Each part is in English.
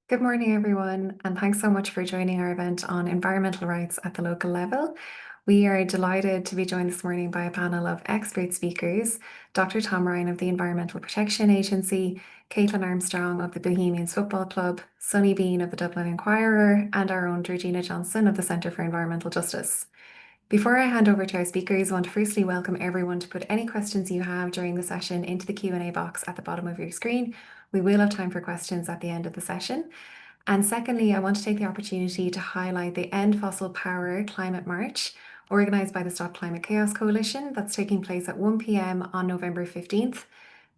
Good morning, everyone, and thanks so much for joining our event on environmental rights at the local level. We are delighted to be joined this morning by a panel of expert speakers, Dr. Tom Ryan of the Environmental Protection Agency, Caitlin Armstrong of the Bohemians Football Club, Sonny Bean of the Dublin Inquirer, and our own Georgina Johnson of the Centre for Environmental Justice. Before I hand over to our speakers, I want to firstly welcome everyone to put any questions you have during the session into the Q&A box at the bottom of your screen. We will have time for questions at the end of the session. And secondly, I want to take the opportunity to highlight the End Fossil Power Climate March, organised by the Stop Climate Chaos Coalition, that's taking place at 1 p.m. on November 15th.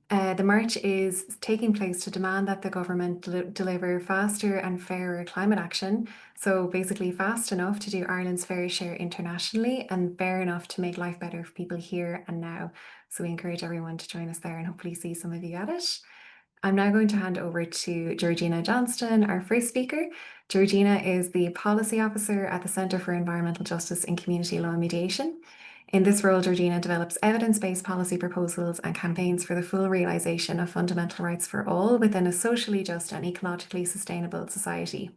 The march is taking place to demand that the government deliver faster and fairer climate action. So basically fast enough to do Ireland's fair share internationally and fair enough to make life better for people here and now. So we encourage everyone to join us there and hopefully see some of you at it. I'm now going to hand over to Georgina Johnston, our first speaker. Georgina is the Policy Officer at the Centre for Environmental Justice in Community Law and Mediation. In this role, Georgina develops evidence-based policy proposals and campaigns for the full realisation of fundamental rights for all within a socially just and ecologically sustainable society.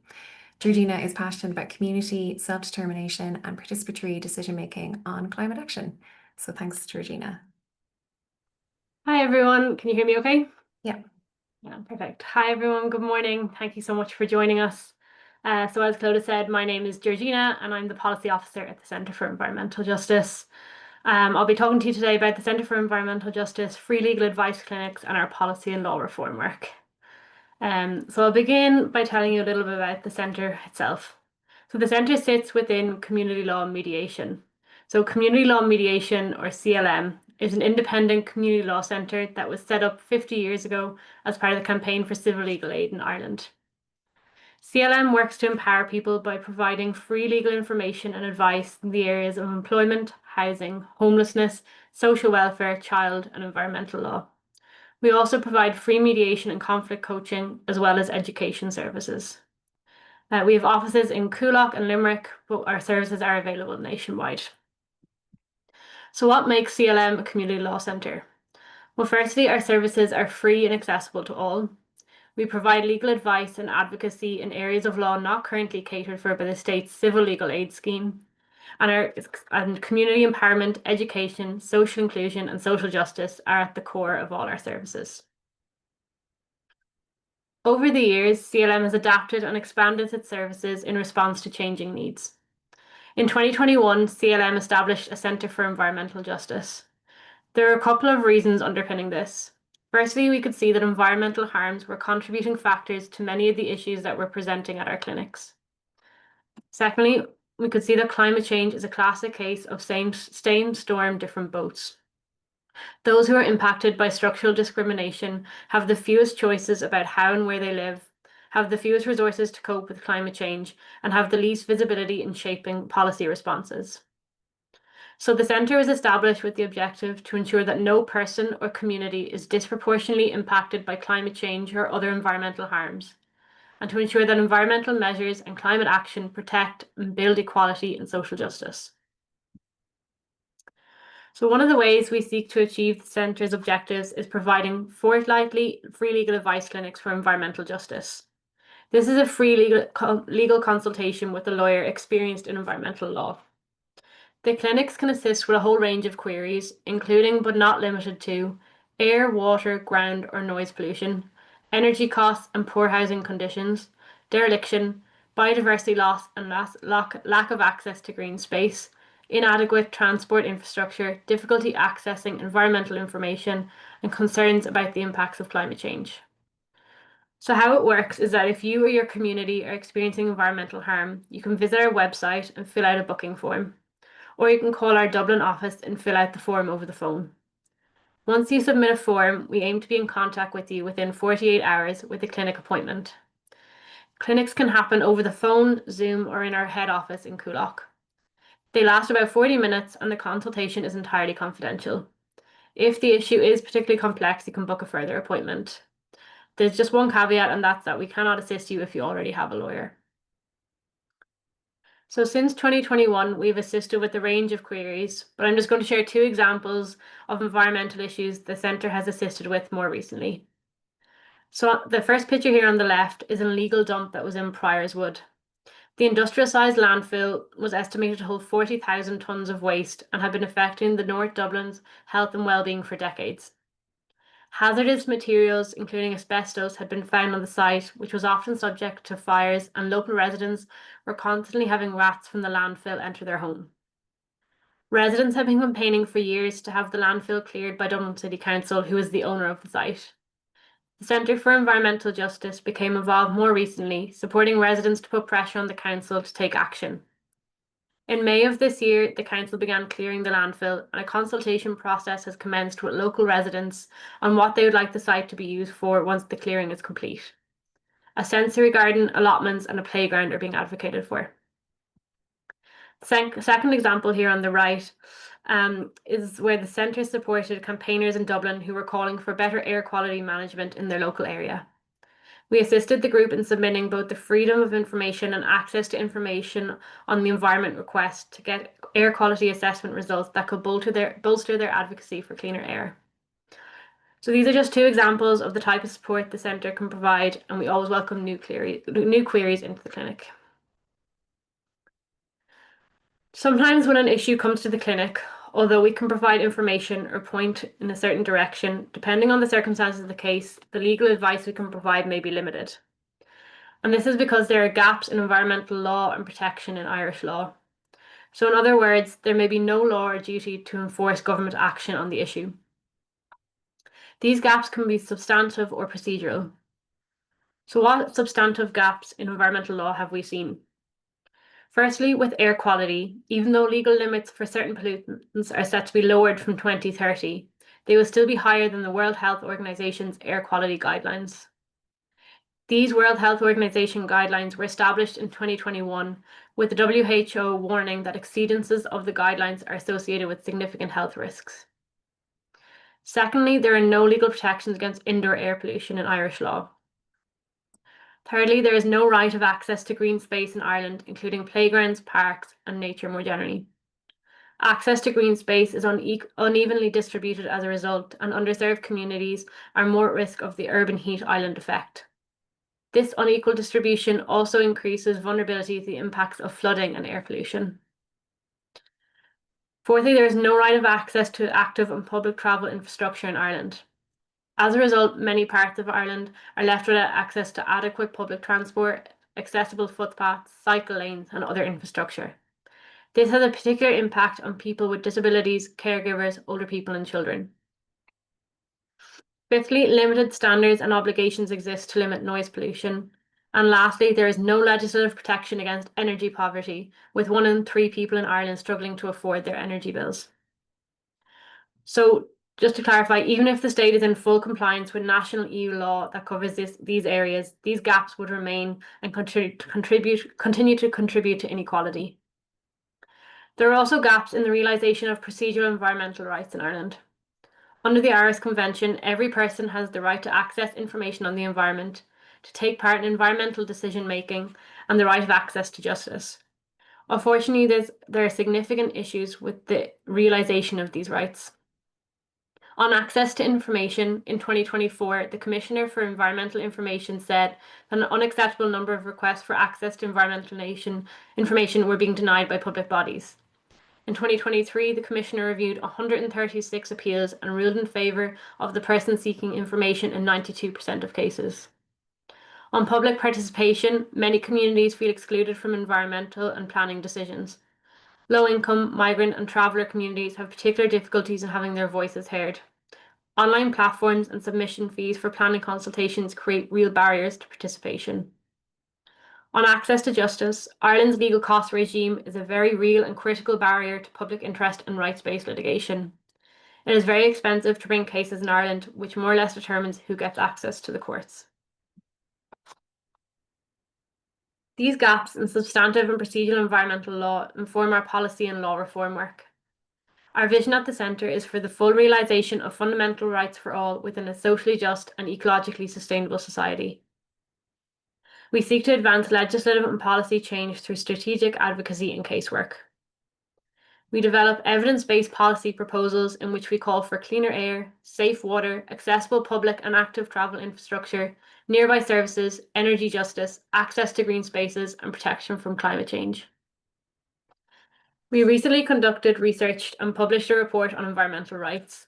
Georgina is passionate about community, self-determination and participatory decision-making on climate action. So thanks, Georgina. Hi, everyone. Can you hear me okay? Yeah. Yeah, perfect. Hi, everyone. Good morning. Thank you so much for joining us. So as Clodagh said, my name is Georgina and I'm the Policy Officer at the Centre for Environmental Justice. I'll be talking to you today about the Centre for Environmental Justice, free legal advice clinics and our policy and law reform work. So I'll begin by telling you a little bit about the centre itself. So the centre sits within community law and mediation. So community law and mediation, or CLM, is an independent community law centre that was set up 50 years ago as part of the campaign for civil legal aid in Ireland. CLM works to empower people by providing free legal information and advice in the areas of employment, housing, homelessness, social welfare, child and environmental law. We also provide free mediation and conflict coaching, as well as education services. We have offices in Coolock and Limerick, but our services are available nationwide. So what makes CLM a community law centre? Well, firstly, our services are free and accessible to all. We provide legal advice and advocacy in areas of law not currently catered for by the state's civil legal aid scheme. And community empowerment, education, social inclusion and social justice are at the core of all our services. Over the years, CLM has adapted and expanded its services in response to changing needs. In 2021, CLM established a Centre for Environmental Justice. There are a couple of reasons underpinning this. Firstly, we could see that environmental harms were contributing factors to many of the issues that we're presenting at our clinics. Secondly, we could see that climate change is a classic case of same storm, different boats. Those who are impacted by structural discrimination have the fewest choices about how and where they live, have the fewest resources to cope with climate change, and have the least visibility in shaping policy responses. So the centre was established with the objective to ensure that no person or community is disproportionately impacted by climate change or other environmental harms, and to ensure that environmental measures and climate action protect and build equality and social justice. So one of the ways we seek to achieve the centre's objectives is providing fortnightly free legal advice clinics for environmental justice. This is a free legal consultation with a lawyer experienced in environmental law. The clinics can assist with a whole range of queries, including but not limited to air, water, ground or noise pollution, energy costs and poor housing conditions, dereliction, biodiversity loss and lack of access to green space, inadequate transport infrastructure, difficulty accessing environmental information, and concerns about the impacts of climate change. So how it works is that if you or your community are experiencing environmental harm, you can visit our website and fill out a booking form, or you can call our Dublin office and fill out the form over the phone. Once you submit a form, we aim to be in contact with you within 48 hours with a clinic appointment. Clinics can happen over the phone, Zoom, or in our head office in Coolock. They last about 40 minutes and the consultation is entirely confidential. If the issue is particularly complex, you can book a further appointment. There's just one caveat, and that's that we cannot assist you if you already have a lawyer. So since 2021, we've assisted with a range of queries, but I'm just going to share two examples of environmental issues the centre has assisted with more recently. So the first picture here on the left is an illegal dump that was in Priorswood. The industrial-sized landfill was estimated to hold 40,000 tonnes of waste and had been affecting the North Dublin's health and well-being for decades. Hazardous materials, including asbestos, had been found on the site, which was often subject to fires, and local residents were constantly having rats from the landfill enter their home. Residents have been complaining for years to have the landfill cleared by Dublin City Council, who is the owner of the site. The Centre for Environmental Justice became involved more recently, supporting residents to put pressure on the council to take action. In May of this year, the council began clearing the landfill, and a consultation process has commenced with local residents on what they would like the site to be used for once the clearing is complete. A sensory garden, allotments, and a playground are being advocated for. Second example here on the right is where the centre supported campaigners in Dublin who were calling for better air quality management in their local area. We assisted the group in submitting both the freedom of information and access to information on the environment request to get air quality assessment results that could bolster their advocacy for cleaner air. So these are just two examples of the type of support the centre can provide, and we always welcome new queries into the clinic. Sometimes when an issue comes to the clinic, although we can provide information or point in a certain direction, depending on the circumstances of the case, the legal advice we can provide may be limited. And this is because there are gaps in environmental law and protection in Irish law. So in other words, there may be no law or duty to enforce government action on the issue. These gaps can be substantive or procedural. So what substantive gaps in environmental law have we seen? Firstly, with air quality, even though legal limits for certain pollutants are set to be lowered from 2030, they will still be higher than the World Health Organization's air quality guidelines. These World Health Organization guidelines were established in 2021, with the WHO warning that exceedances of the guidelines are associated with significant health risks. Secondly, there are no legal protections against indoor air pollution in Irish law. Thirdly, there is no right of access to green space in Ireland, including playgrounds, parks, and nature more generally. Access to green space is unevenly distributed as a result, and underserved communities are more at risk of the urban heat island effect. This unequal distribution also increases vulnerability to the impacts of flooding and air pollution. Fourthly, there is no right of access to active and public travel infrastructure in Ireland. As a result, many parts of Ireland are left without access to adequate public transport, accessible footpaths, cycle lanes, and other infrastructure. This has a particular impact on people with disabilities, caregivers, older people, and children. Fifthly, limited standards and obligations exist to limit noise pollution. And lastly, there is no legislative protection against energy poverty, with 1 in 3 people in Ireland struggling to afford their energy bills. So just to clarify, even if the state is in full compliance with national EU law that covers these areas, these gaps would remain and continue to contribute to inequality. There are also gaps in the realisation of procedural environmental rights in Ireland. Under the Aarhus Convention, every person has the right to access information on the environment, to take part in environmental decision making, and the right of access to justice. Unfortunately, there are significant issues with the realisation of these rights. On access to information, in 2024, the Commissioner for Environmental Information said that an unacceptable number of requests for access to environmental information were being denied by public bodies. In 2023, the Commissioner reviewed 136 appeals and ruled in favour of the person seeking information in 92% of cases. On public participation, many communities feel excluded from environmental and planning decisions. Low-income, migrant and traveller communities have particular difficulties in having their voices heard. Online platforms and submission fees for planning consultations create real barriers to participation. On access to justice, Ireland's legal cost regime is a very real and critical barrier to public interest and rights-based litigation. It is very expensive to bring cases in Ireland, which more or less determines who gets access to the courts. These gaps in substantive and procedural environmental law inform our policy and law reform work. Our vision at the Centre is for the full realisation of fundamental rights for all within a socially just and ecologically sustainable society. We seek to advance legislative and policy change through strategic advocacy and casework. We develop evidence-based policy proposals in which we call for cleaner air, safe water, accessible public and active travel infrastructure, nearby services, energy justice, access to green spaces, and protection from climate change. We recently conducted research and published a report on environmental rights.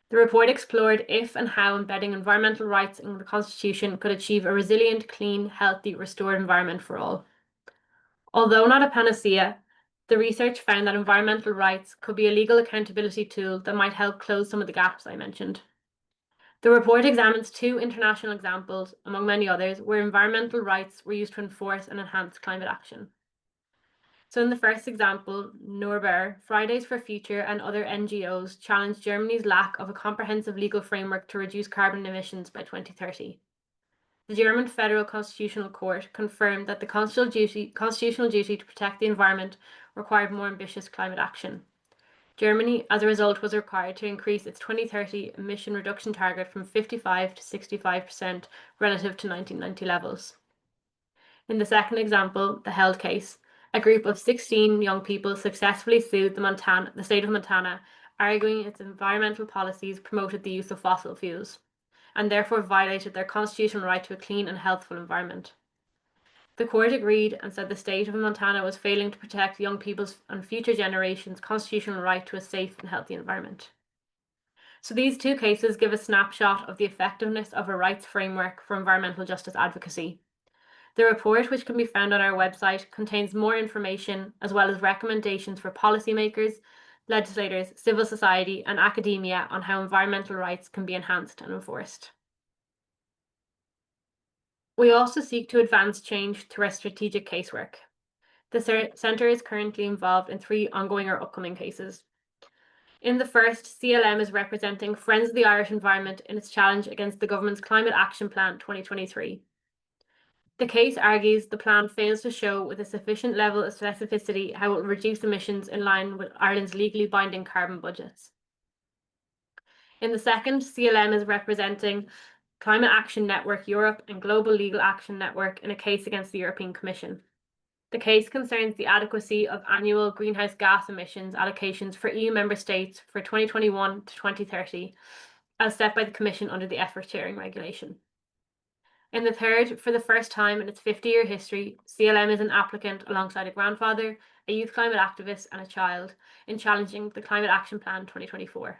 The report explored if and how embedding environmental rights in the Constitution could achieve a resilient, clean, healthy, restored environment for all. Although not a panacea, the research found that environmental rights could be a legal accountability tool that might help close some of the gaps I mentioned. The report examines 2 international examples, among many others, where environmental rights were used to enforce and enhance climate action. So in the first example, Norbert, Fridays for Future and other NGOs challenged Germany's lack of a comprehensive legal framework to reduce carbon emissions by 2030. The German Federal Constitutional Court confirmed that the constitutional duty to protect the environment required more ambitious climate action. Germany, as a result, was required to increase its 2030 emission reduction target from 55 to 65% relative to 1990 levels. In the second example, the Held case, a group of 16 young people successfully sued the state of Montana, arguing its environmental policies promoted the use of fossil fuels, and therefore violated their constitutional right to a clean and healthful environment. The court agreed and said the state of Montana was failing to protect young people's and future generations' constitutional right to a safe and healthy environment. So these 2 cases give a snapshot of the effectiveness of a rights framework for environmental justice advocacy. The report, which can be found on our website, contains more information as well as recommendations for policymakers, legislators, civil society, and academia on how environmental rights can be enhanced and enforced. We also seek to advance change through our strategic casework. The Centre is currently involved in 3 ongoing or upcoming cases. In the first, CLM is representing Friends of the Irish Environment in its challenge against the government's Climate Action Plan 2023. The case argues the plan fails to show with a sufficient level of specificity how it will reduce emissions in line with Ireland's legally binding carbon budgets. In the second, CLM is representing Climate Action Network Europe and Global Legal Action Network in a case against the European Commission. The case concerns the adequacy of annual greenhouse gas emissions allocations for EU member states for 2021 to 2030, as set by the Commission under the effort sharing regulation. In the third, for the first time in its 50-year history, CLM is an applicant alongside a grandfather, a youth climate activist, and a child in challenging the Climate Action Plan 2024.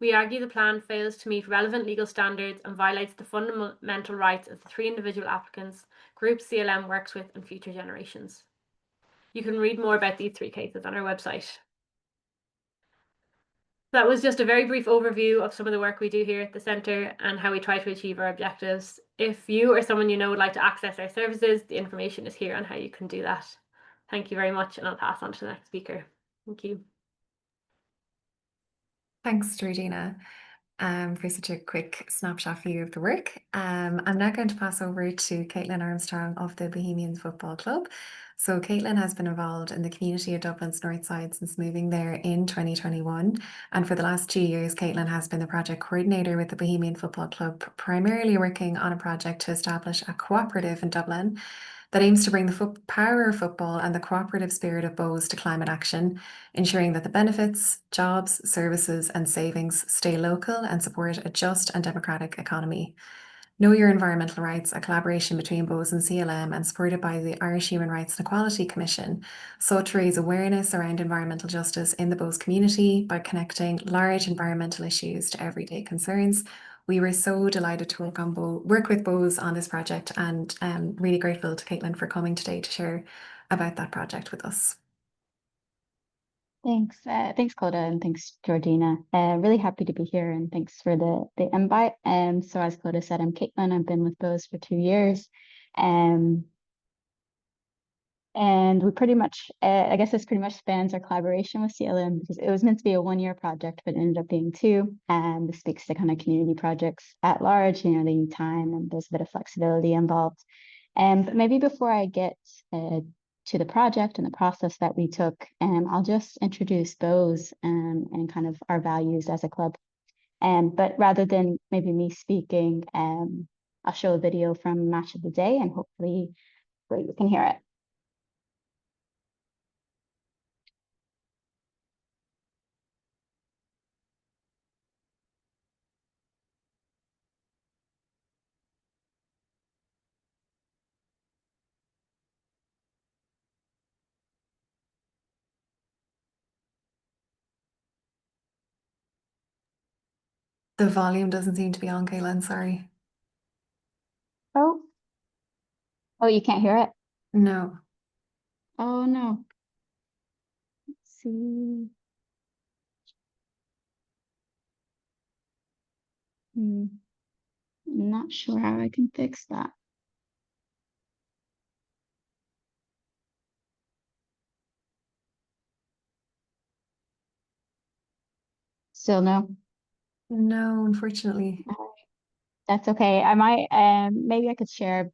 We argue the plan fails to meet relevant legal standards and violates the fundamental rights of the 3 individual applicants, groups CLM works with, and future generations. You can read more about these 3 cases on our website. That was just a very brief overview of some of the work we do here at the Centre and how we try to achieve our objectives. If you or someone you know would like to access our services, the information is here on how you can do that. Thank you very much, and I'll pass on to the next speaker. Thank you. Thanks, Georgina, for such a quick snapshot view of the work. I'm now going to pass over to Caitlin Armstrong of the Bohemians Football Club. So Caitlin has been involved in the community of Dublin's North Side since moving there in 2021. And for the last 2 years, Caitlin has been the project coordinator with the Bohemian Football Club, primarily working on a project to establish a cooperative in Dublin that aims to bring the power of football and the cooperative spirit of Bohs to climate action, ensuring that the benefits, jobs, services, and savings stay local and support a just and democratic economy. Know Your Environmental Rights, a collaboration between Bohs and CLM and supported by the Irish Human Rights and Equality Commission, sought to raise awareness around environmental justice in the Bohs community by connecting large environmental issues to everyday concerns. We were so delighted to work with Bohs on this project, and really grateful to Caitlin for coming today to share about that project with us. Thanks, Clodagh, and thanks, Georgina. Really happy to be here, and thanks for the invite. So as Clodagh said, I'm Caitlin. I've been with Bohs for 2 years, and we pretty much, I guess this pretty much spans our collaboration with CLM, because it was meant to be a 1-year project, but it ended up being 2. And this speaks to kind of community projects at large. You know, they need time, and there's a bit of flexibility involved. But maybe before I get to the project and the process that we took, I'll just introduce Bohs and kind of our values as a club. But rather than maybe me speaking, I'll show a video from Match of the Day, and hopefully you can hear it. The volume doesn't seem to be on, Kaylin, sorry. Oh, you can't hear it? No. Oh no. Let's see. I'm not sure how I can fix that. Still no. No, unfortunately. That's okay. I might maybe I could share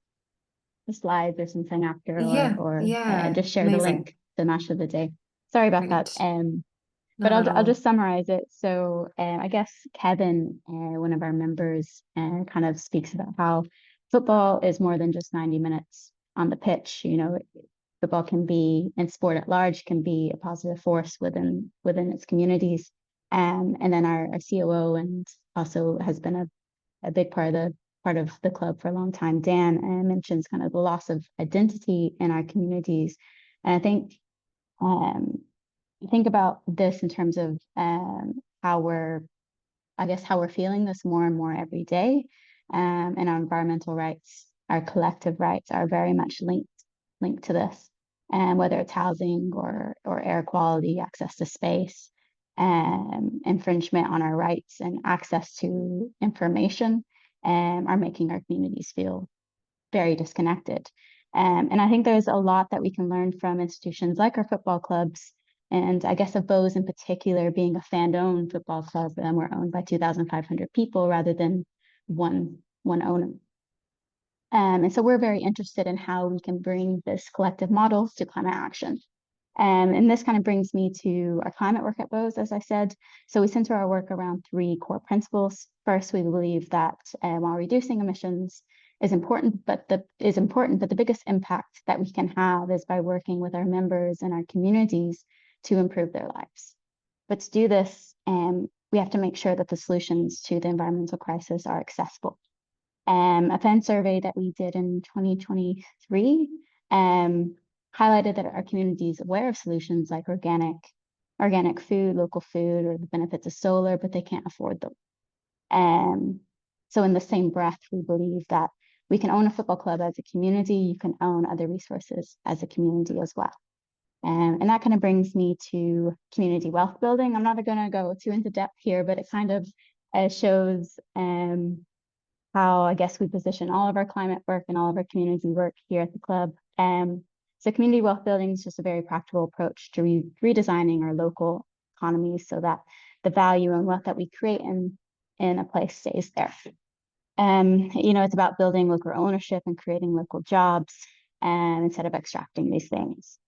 the slides or something after, Yeah, or yeah. just share the Amazing. link, the match of the day. Sorry about that. Brilliant. But Not at I'll all. just summarize it. So I guess Kevin, one of our members, kind of speaks about how football is more than just 90 minutes on the pitch. You know, football can be, and sport at large can be a positive force within its communities. And then our COO and also has been a big part of the club for a long time. Dan mentions kind of the loss of identity in our communities, and um, I think about this in terms of how we're, I guess, how we're feeling this more and more every day, and our environmental rights, our collective rights, are very much linked to this, and whether it's housing or air quality, access to space, infringement on our rights and access to information, are making our communities feel very disconnected. And I think there's a lot that we can learn from institutions like our football clubs. And I guess of Bose in particular, being a fan-owned football club, we're owned by 2,500 people rather than one owner. And so we're very interested in how we can bring this collective model to climate action. And this kind of brings me to our climate work at Bose, as I said. So we center our work around three core principles. First, we believe that while reducing emissions is important, but the biggest impact that we can have is by working with our members and our communities to improve their lives. But to do this, we have to make sure that the solutions to the environmental crisis are accessible. A fan survey that we did in 2023 highlighted that our community is aware of solutions like organic food, local food, or the benefits of solar, but they can't afford them. So in the same breath, we believe that we can own a football club as a community, you can own other resources as a community as well. And that kind of brings me to community wealth building. I'm not going to go too into depth here, but it kind of shows how I guess we position all of our climate work and all of our community work here at the club. So community wealth building is just a very practical approach to redesigning our local economies so that the value and wealth that we create in a place stays there. It's about building local ownership and creating local jobs, instead of extracting these things.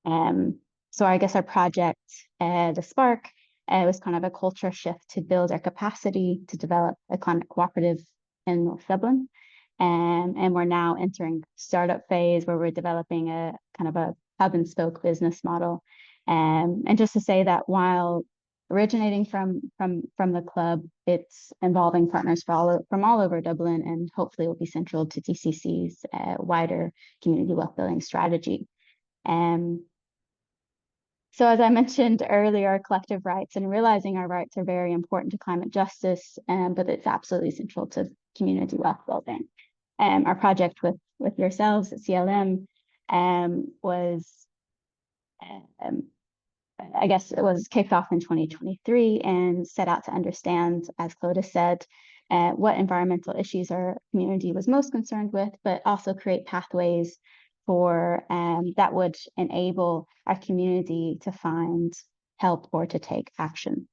So I guess our project, the Spark, was kind of a culture shift to build our capacity to develop a climate cooperative in North Dublin. And we're now entering startup phase where we're developing a kind of a hub and spoke business model. And just to say that while originating from the club, it's involving partners from all over Dublin, and hopefully will be central to DCC's wider community wealth building strategy. So as I mentioned earlier, our collective rights and realizing our rights are very important to climate justice, but it's absolutely central to community wealth building. Our project with yourselves at CLM was, I guess it was kicked off in 2023 and set out to understand, as Clodagh said, what environmental issues our community was most concerned with, but also create pathways for that would enable our community to find help or to take action.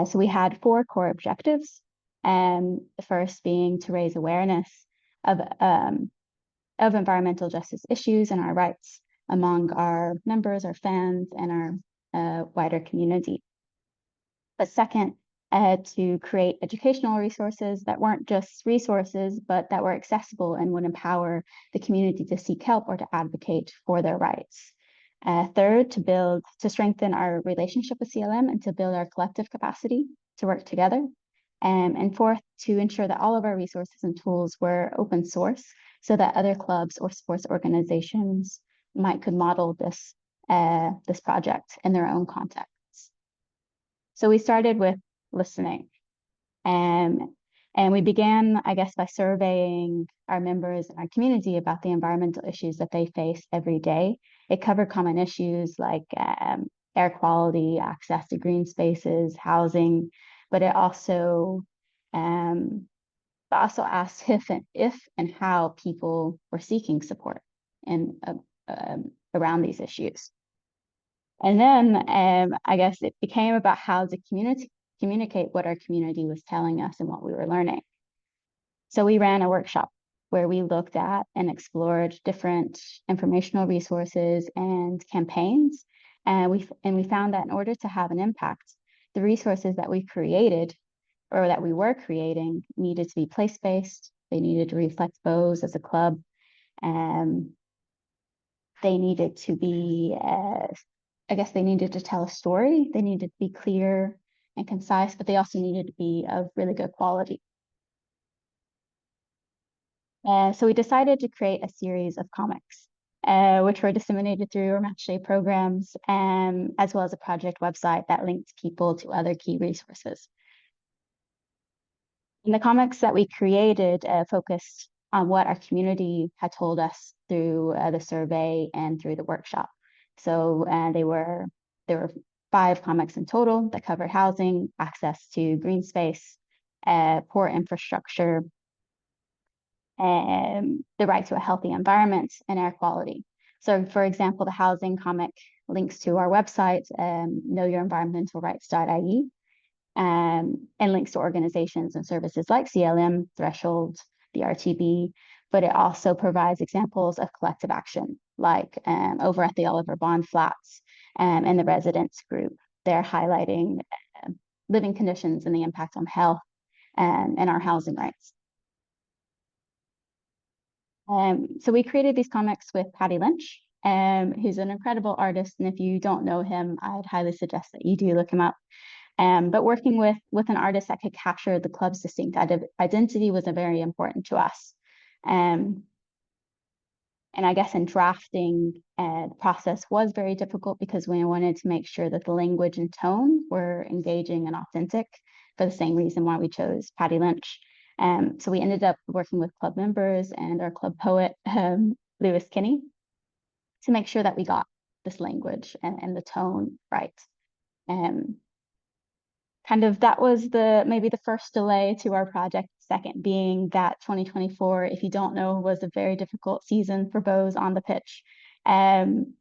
So we had 4 core objectives. The first being to raise awareness of environmental justice issues and our rights among our members, our fans, and our wider community. But second, to create educational resources that weren't just resources, but that were accessible and would empower the community to seek help or to advocate for their rights. Third, to strengthen our relationship with CLM and to build our collective capacity to work together. And fourth, to ensure that all of our resources and tools were open source so that other clubs or sports organizations could model this project in their own context. So we started with listening. And we began, I guess, by surveying our members and our community about the environmental issues that they face every day. It covered common issues like air quality, access to green spaces, housing, but it also asked if and how people were seeking support in around these issues. And then I guess it became about how to communicate what our community was telling us and what we were learning. So we ran a workshop where we looked at and explored different informational resources and campaigns. And we found that in order to have an impact, the resources that we created or that we were creating needed to be place-based. They needed to reflect Bose as a club. They needed to be, I guess they needed to tell a story. They needed to be clear and concise, but they also needed to be of really good quality. So we decided to create a series of comics, which were disseminated through our match day programs, as well as a project website that linked people to other key resources. And the comics that we created focused on what our community had told us through the survey and through the workshop. So there were 5 comics in total that covered housing, access to green space, poor infrastructure, the right to a healthy environment, and air quality. So, for example, the housing comic links to our website, knowyourenvironmentalrights.ie, and links to organizations and services like CLM, Threshold, the RTB, but it also provides examples of collective action, like over at the Oliver Bond Flats and the residents group. They're highlighting living conditions and the impact on health and our housing rights. So we created these comics with Patty Lynch, who's an incredible artist. And if you don't know him, I'd highly suggest that you do look him up. But working with an artist that could capture the club's distinct identity was very important to us. And I guess in drafting, the process was very difficult because we wanted to make sure that the language and tone were engaging and authentic for the same reason why we chose Patty Lynch. So we ended up working with club members and our club poet, Lewis Kinney, to make sure that we got this language and the tone right. Kind of that was maybe the first delay to our project. Second being that 2024, if you don't know, was a very difficult season for Bose on the pitch. And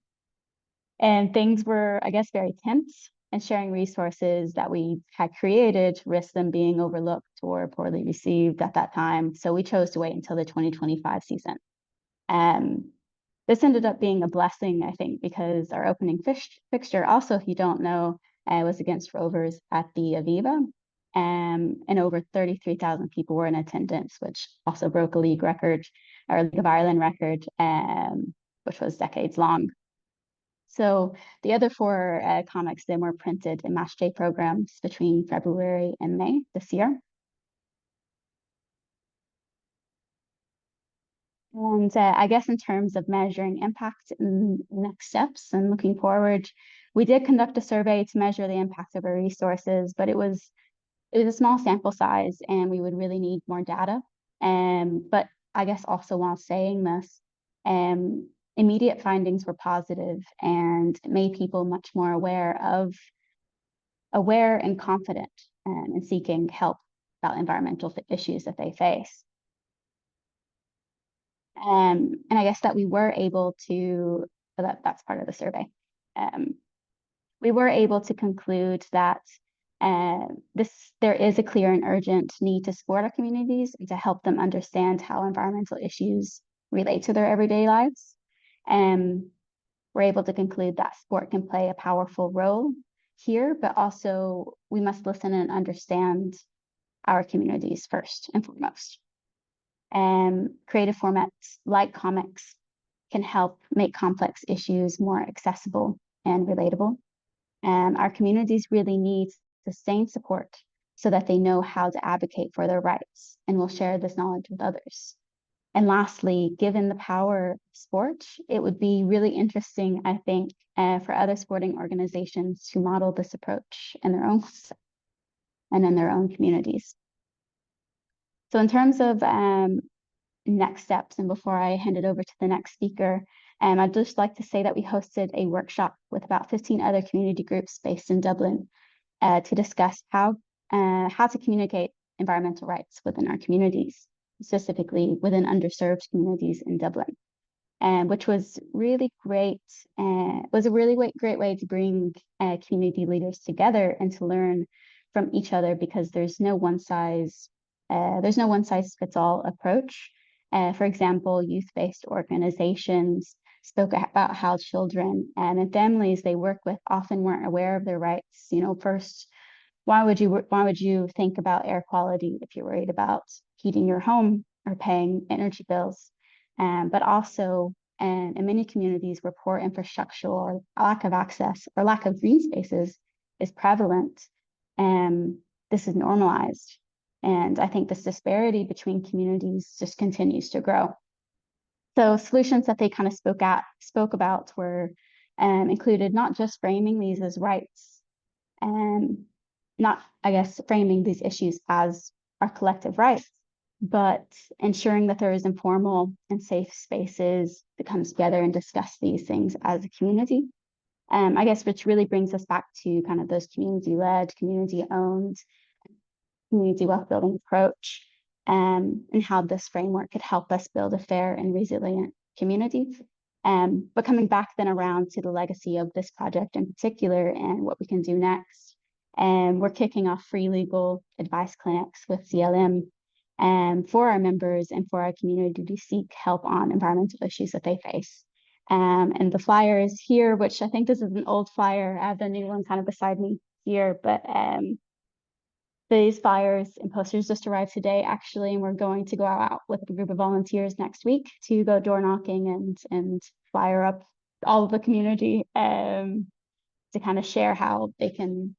things were, I guess, very tense, and sharing resources that we had created risked them being overlooked or poorly received at that time. So we chose to wait until the 2025 season. This ended up being a blessing, I think, because our opening fixture, also, if you don't know, was against Rovers at the Aviva. And over 33,000 people were in attendance, which also broke a league record, or League of Ireland record, which was decades long. So the other 4 comics then were printed in match day programs between February and May this year. And I guess in terms of measuring impact and next steps and looking forward, we did conduct a survey to measure the impact of our resources, but it was a small sample size and we would really need more data. But I guess also while saying this, immediate findings were positive and made people much more aware and confident in seeking help about environmental issues that they face. And I guess that we were able to, that's part of the survey. We were able to conclude that there is a clear and urgent need to support our communities and to help them understand how environmental issues relate to their everyday lives. We're able to conclude that sport can play a powerful role here, but also we must listen and understand our communities first and foremost. Creative formats like comics can help make complex issues more accessible and relatable. Our communities really need sustained support so that they know how to advocate for their rights and will share this knowledge with others. And lastly, given the power of sport, it would be really interesting, I think, for other sporting organizations to model this approach in their own and in their own communities. So in terms of next steps, and before I hand it over to the next speaker, I'd just like to say that we hosted a workshop with about 15 other community groups based in Dublin to discuss how to communicate environmental rights within our communities, specifically within underserved communities in Dublin, which was really great. Was a really great way to bring community leaders together and to learn from each other, because there's no one size fits all approach. For example, youth-based organizations spoke about how children and families they work with often weren't aware of their rights. You know, first, why would you think about air quality if you're worried about heating your home or paying energy bills? But also, in many communities where poor infrastructure or lack of access or lack of green spaces is prevalent, this is normalized. And I think this disparity between communities just continues to grow. So solutions that they kind of spoke about were included not just framing these as rights, and not, I guess, framing these issues as our collective rights, but ensuring that there is informal and safe spaces to come together and discuss these things as a community. I guess which really brings us back to kind of those community-led, community-owned, community wealth building approach, and how this framework could help us build a fair and resilient community. But coming back then around to the legacy of this project in particular and what we can do next, we're kicking off free legal advice clinics with CLM for our members and for our community to seek help on environmental issues that they face. And the flyer is here, which I think this is an old flyer. I have the new one kind of beside me here, but these flyers and posters just arrived today, actually, and we're going to go out with a group of volunteers next week to go door knocking and flyer up all of the community to kind of share how they can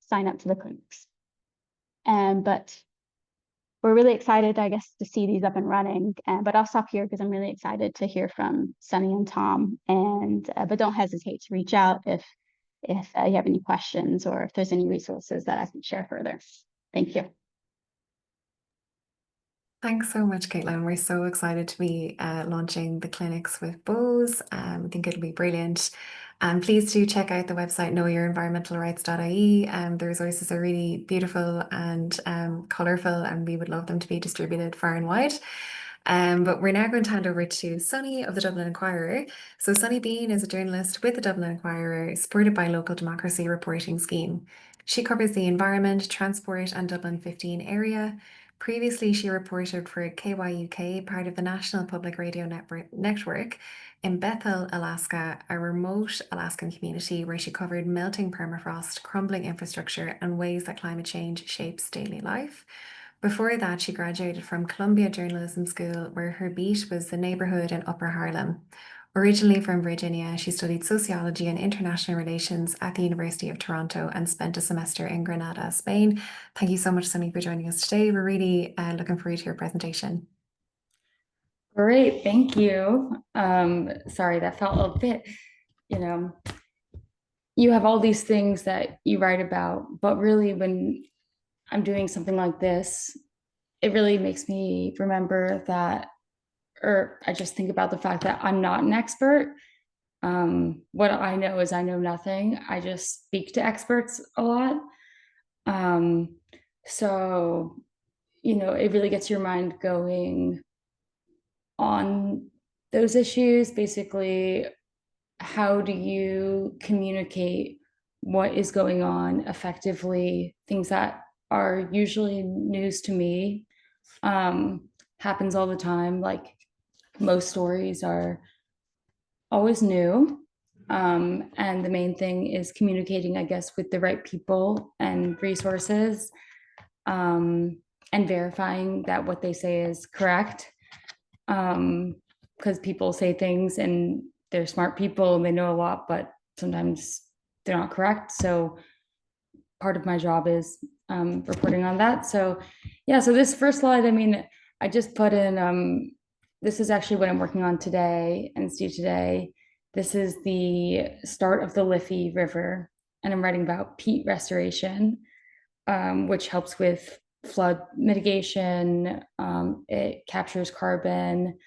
sign up to the clinics. But we're really excited, I guess, to see these up and running. But I'll stop here because I'm really excited to hear from Sunny and Tom. But don't hesitate to reach out if you have any questions or if there's any resources that I can share further. Thank you. Thanks so much, Caitlin. We're so excited to be launching the clinics with Bose. I think it'll be brilliant. And please do check out the website knowyourenvironmentalrights.ie. The resources are really beautiful and colourful, and we would love them to be distributed far and wide. But we're now going to hand over to Sunny of the Dublin Inquirer. So Sunny Bean is a journalist with the Dublin Inquirer, supported by Local Democracy Reporting Scheme. She covers the environment, transport and Dublin 15 area. Previously, she reported for KYUK, part of the National Public Radio Network, in Bethel, Alaska, a remote Alaskan community where she covered melting permafrost, crumbling infrastructure, and ways that climate change shapes daily life. Before that, she graduated from Columbia Journalism School, where her beat was the neighborhood in Upper Harlem. Originally from Virginia, she studied sociology and international relations at the University of Toronto and spent a semester in Granada, Spain. Thank you so much, Sunny, for joining us today. We're really looking forward to your presentation. Great, thank you. Sorry, that felt a bit, you have all these things that you write about, but really when I'm doing something like this, it really makes me remember that, or I just think about the fact that I'm not an expert. What I know is I know nothing. I just speak to experts a lot. So, it really gets your mind going on those issues. Basically, how do you communicate what is going on effectively? Things that are usually news to me, happens all the time. Like most stories are always new. And the main thing is communicating, I guess, with the right people and resources, and verifying that what they say is correct. Because people say things and they're smart people and they know a lot, but sometimes they're not correct. So part of my job is reporting on that. So yeah, so this first slide, I just put in, this is actually what I'm working on today and it's due today. This is the start of the Liffey River, and I'm writing about peat restoration, which helps with flood mitigation. It captures carbon.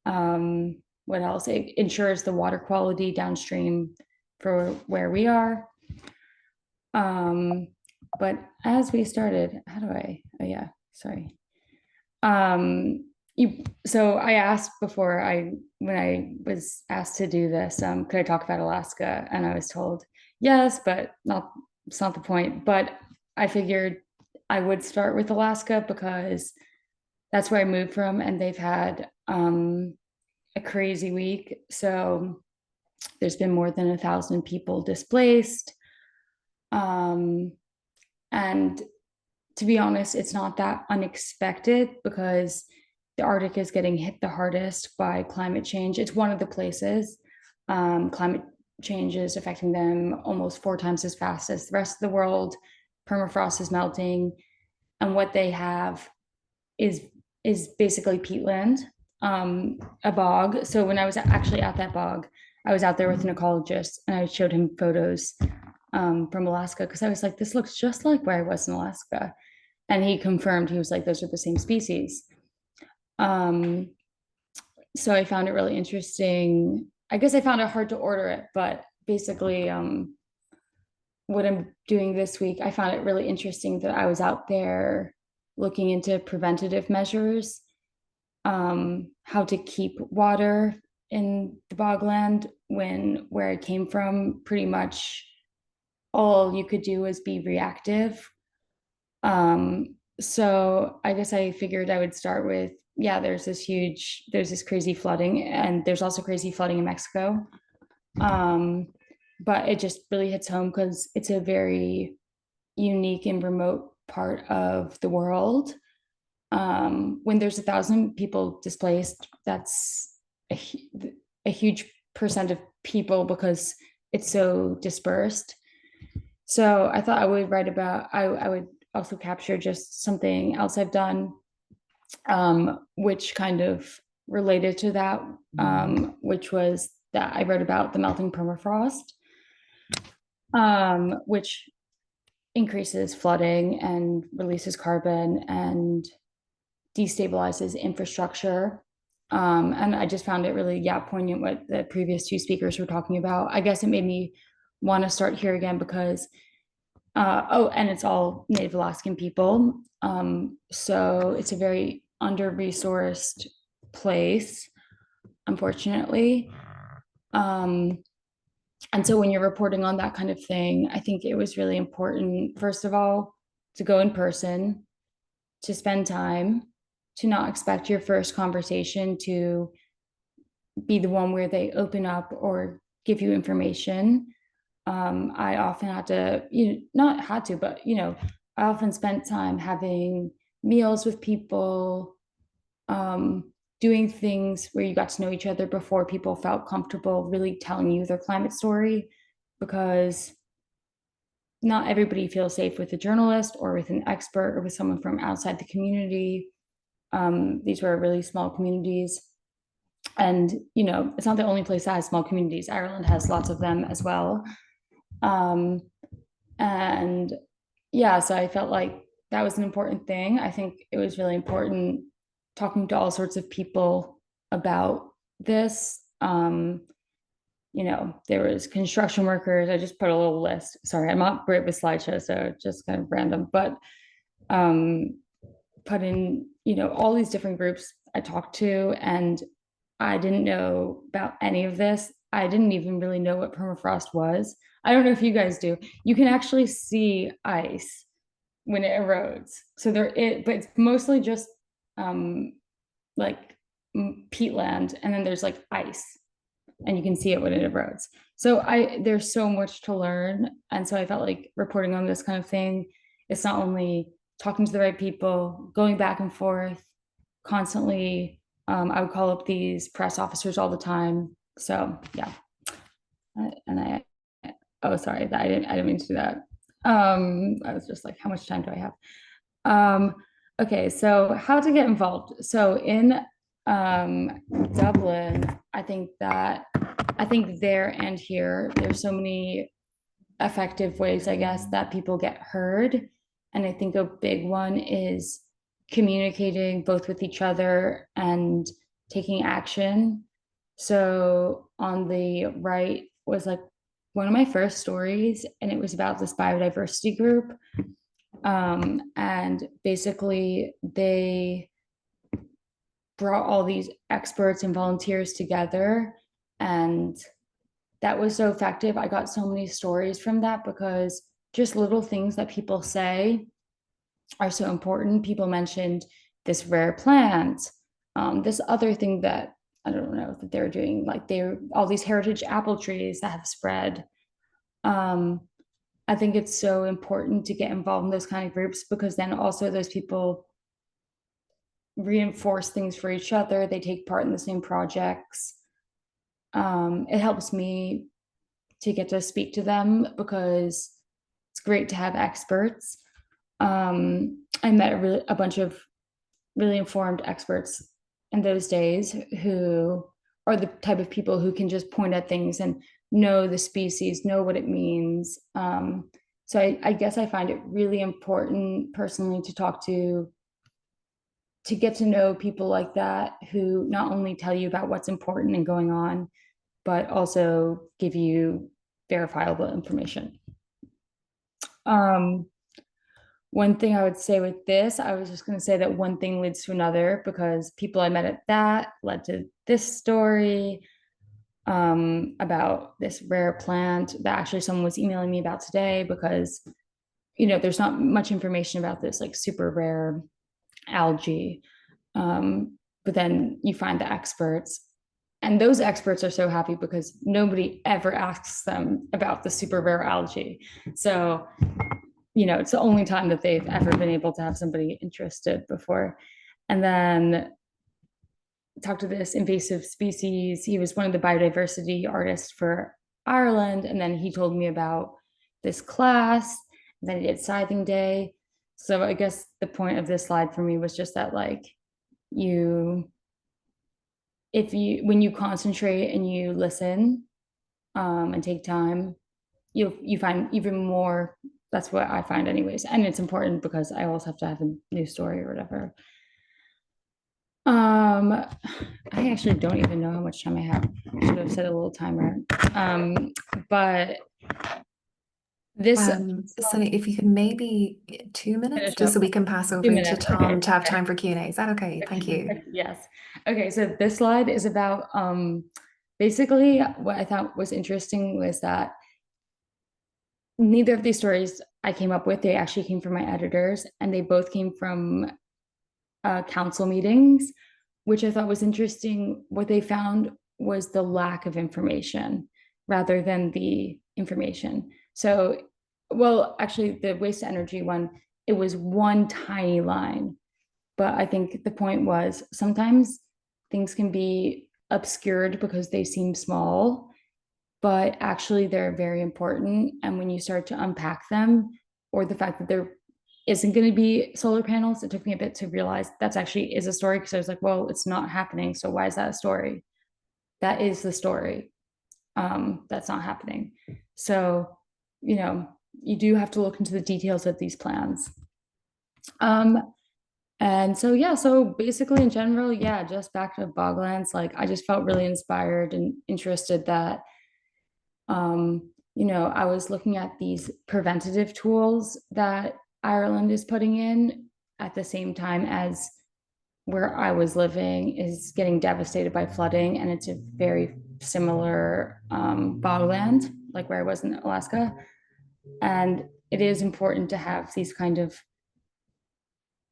What else? It ensures the water quality downstream for where we are. But as we started, how do I, oh yeah, sorry. So I asked before when I was asked to do this, could I talk about Alaska? And I was told yes, but it's not the point. But I figured I would start with Alaska because that's where I moved from, and they've had a crazy week. So there's been more than 1,000 people displaced. And to be honest, it's not that unexpected because the Arctic is getting hit the hardest by climate change. It's one of the places. Climate change is affecting them almost 4 times as fast as the rest of the world. Permafrost is melting, and what they have is basically peatland, a bog. So when I was actually at that bog, I was out there with an ecologist, and I showed him photos from Alaska because I was like, this looks just like where I was in Alaska. And he confirmed, he was like, those are the same species. So I found it really interesting. I guess I found it hard to order it, but basically what I'm doing this week, I found it really interesting that I was out there looking into preventative measures, how to keep water in the bogland where I came from, pretty much all you could do was be reactive. So I guess I figured I would start with, yeah, there's this crazy flooding, and there's also crazy flooding in Mexico. But it just really hits home because it's a very unique and remote part of the world. When there's 1,000 people displaced, that's a huge percent of people because it's so dispersed. So I thought I would write about, I would also capture just something else I've done, which kind of related to that, which was that I wrote about the melting permafrost, which increases flooding and releases carbon and destabilizes infrastructure. And I just found it really, poignant what the previous 2 speakers were talking about. I guess it made me want to start here again because and it's all Native Alaskan people. So it's a very under-resourced place, unfortunately. And so when you're reporting on that kind of thing, I think it was really important, first of all, to go in person, to spend time, to not expect your first conversation to be the one where they open up or give you information. I often had to, not had to, but, I often spent time having meals with people, doing things where you got to know each other before people felt comfortable really telling you their climate story, because not everybody feels safe with a journalist or with an expert or with someone from outside the community. These were really small communities. And, it's not the only place that has small communities. Ireland has lots of them as well. And yeah, so I felt like that was an important thing. I think it was really important talking to all sorts of people about this. There was construction workers. I just put a little list. Sorry, I'm not great with slideshows, so just kind of random, but put in, all these different groups I talked to, and I didn't know about any of this. I didn't even really know what permafrost was. I don't know if you guys do. You can actually see ice when it erodes. So but it's mostly just like peatland, and then there's like ice, and you can see it when it erodes. So there's so much to learn, and so I felt like reporting on this kind of thing, it's not only talking to the right people, going back and forth constantly. I would call up these press officers all the time. So yeah, and oh, sorry, I didn't mean to do that. I was just like, how much time do I have? Okay, so how to get involved. So in Dublin, I think there and here, there's so many effective ways, I guess, that people get heard. And I think a big one is communicating both with each other and taking action. So on the right was like one of my first stories, and it was about this biodiversity group. And basically, they brought all these experts and volunteers together, and that was so effective. I got so many stories from that because just little things that people say are so important. People mentioned this rare plant, this other thing that I don't know that they're doing, like they're all these heritage apple trees that have spread. I think it's so important to get involved in those kind of groups because then also those people reinforce things for each other. They take part in the same projects. It helps me to get to speak to them because it's great to have experts. I met a bunch of really informed experts in those days who are the type of people who can just point at things and know the species, know what it means. So I guess I find it really important personally to talk to get to know people like that who not only tell you about what's important and going on, but also give you verifiable information. One thing I would say with this, I was just going to say that one thing leads to another because people I met at that led to this story about this rare plant that actually someone was emailing me about today because, you know, there's not much information about this like super rare algae. But then you find the experts, and those experts are so happy because nobody ever asks them about the super rare algae. So, you know, it's the only time that they've ever been able to have somebody interested before. And then talk to this invasive species. He was one of the biodiversity artists for Ireland. And then he told me about this class. Then he did scything day. So I guess the point of this slide for me was just that, like, when you concentrate and you listen and take time, you find even more. That's what I find anyways. And it's important because I always have to have a new story or whatever. I actually don't even know how much time I have. I should have set a little timer. But this Sunny, if you could maybe 2 minutes, just so we can pass over to Tom okay. to have time for Q&A. Is that okay? Thank you. Yes. Okay, so this slide is about basically what I thought was interesting was that neither of these stories I came up with, they actually came from my editors, and they both came from council meetings, which I thought was interesting. What they found was the lack of information rather than the information. So, well, actually the waste to energy one, it was one tiny line. But I think the point was sometimes things can be obscured because they seem small, but actually they're very important. And when you start to unpack them, or the fact that there isn't going to be solar panels, it took me a bit to realize that's actually is a story, because I was like, well, it's not happening. So why is that a story? That is the story. That's not happening. So, you know, you do have to look into the details of these plans. And so, yeah, so basically in general, yeah, just back to boglands, like I just felt really inspired and interested that, you know, I was looking at these preventative tools that Ireland is putting in at the same time as where I was living is getting devastated by flooding. And it's a very similar bogland, like where I was in Alaska. And it is important to have these kind of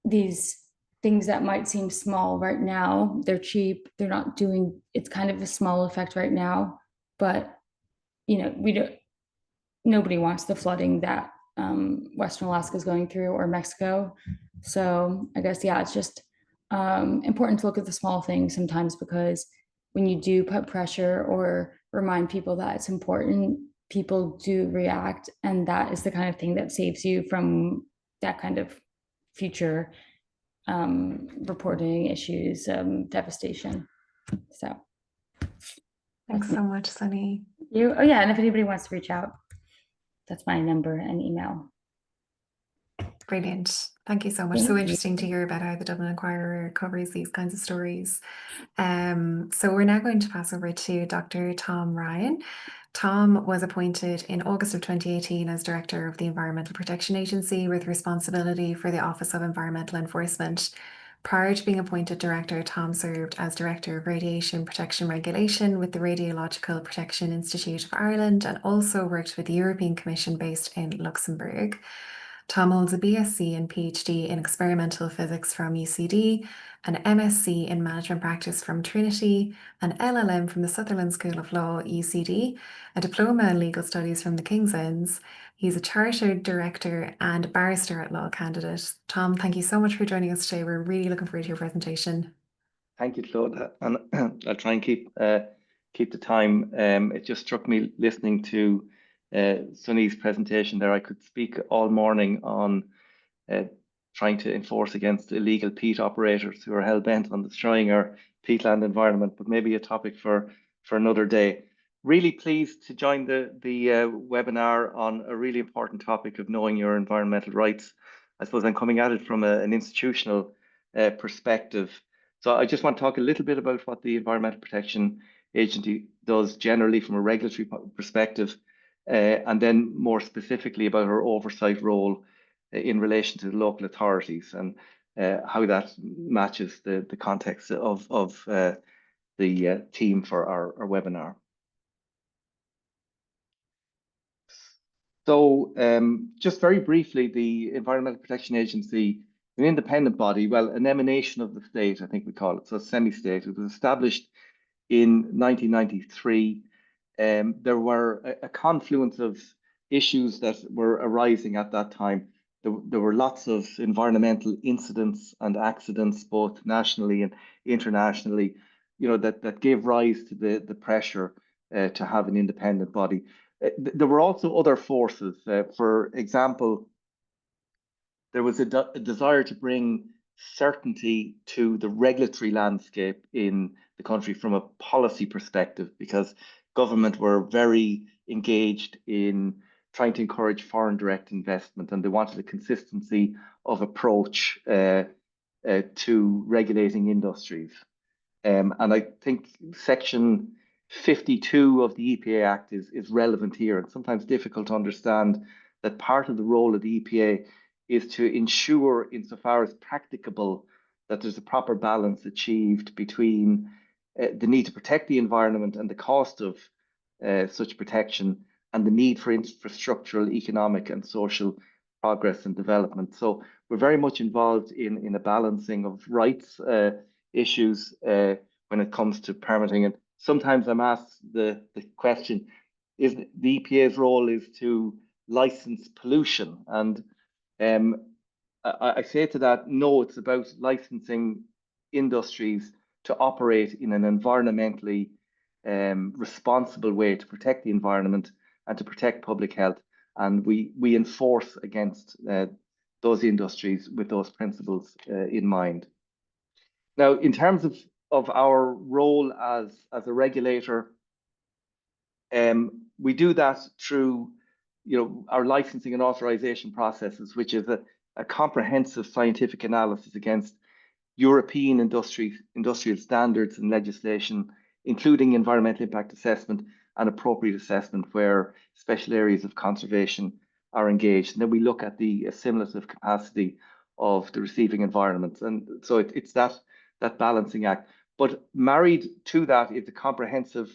these things that might seem small right now. They're cheap, they're not doing, it's kind of a small effect right now, but you know, nobody wants the flooding that Western Alaska is going through, or Mexico. So I guess, yeah, it's just important to look at the small things sometimes, because when you do put pressure or remind people that it's important, people do react. And that is the kind of thing that saves you from that kind of future reporting issues, devastation. So Thanks so much, Sunny. oh yeah, and if anybody wants to reach out, that's my number and email. Brilliant. Thank you so much. So interesting to hear about how the Dublin Inquirer covers these kinds of stories. So we're now going to pass over to Dr. Tom Ryan. Tom was appointed in August of 2018 as Director of the Environmental Protection Agency with responsibility for the Office of Environmental Enforcement. Prior to being appointed Director, Tom served as Director of Radiation Protection Regulation with the Radiological Protection Institute of Ireland and also worked with the European Commission based in Luxembourg. Tom holds a BSc and PhD in Experimental Physics from UCD, an MSc in Management Practice from Trinity, an LLM from the Sutherland School of Law, UCD, a Diploma in Legal Studies from the King's Inns. He's a Chartered Director and Barrister at Law candidate. Tom, thank you so much for joining us today. We're really looking forward to your presentation. Thank you, Claude. And I'll try and keep the time. It just struck me listening to Sunny's presentation there. I could speak all morning on trying to enforce against illegal peat operators who are hell-bent on destroying our peatland environment, but maybe a topic for another day. Really pleased to join the webinar on a really important topic of knowing your environmental rights. I suppose I'm coming at it from an institutional perspective. So I just want to talk a little bit about what the Environmental Protection Agency does generally from a regulatory perspective, and then more specifically about our oversight role in relation to the local authorities and how that matches the context of the theme for our webinar. So just very briefly, the Environmental Protection Agency, an independent body, well, an emanation of the state, I think we call it, so semi-state. It was established in 1993. There were a confluence of issues that were arising at that time. There were lots of environmental incidents and accidents, both nationally and internationally, that gave rise to the pressure to have an independent body. There were also other forces. For example, there was a desire to bring certainty to the regulatory landscape in the country from a policy perspective, because government were very engaged in trying to encourage foreign direct investment, and they wanted a consistency of approach to regulating industries. And I think Section 52 of the EPA Act is relevant here, and sometimes difficult to understand that part of the role of the EPA is to ensure, insofar as practicable, that there's a proper balance achieved between the need to protect the environment and the cost of such protection, and the need for infrastructural, economic and social progress and development. So we're very much involved in a balancing of rights issues when it comes to permitting. And sometimes I'm asked the question, is the EPA's role is to license pollution? And I say to that, no, it's about licensing industries to operate in an environmentally responsible way to protect the environment and to protect public health. And we enforce against those industries with those principles in mind. Now, in terms of our role as a regulator, we do that through our licensing and authorization processes, which is a comprehensive scientific analysis against European industrial standards and legislation, including environmental impact assessment and appropriate assessment where special areas of conservation are engaged. And then we look at the assimilative capacity of the receiving environments. And so it's that balancing act. But married to that is a comprehensive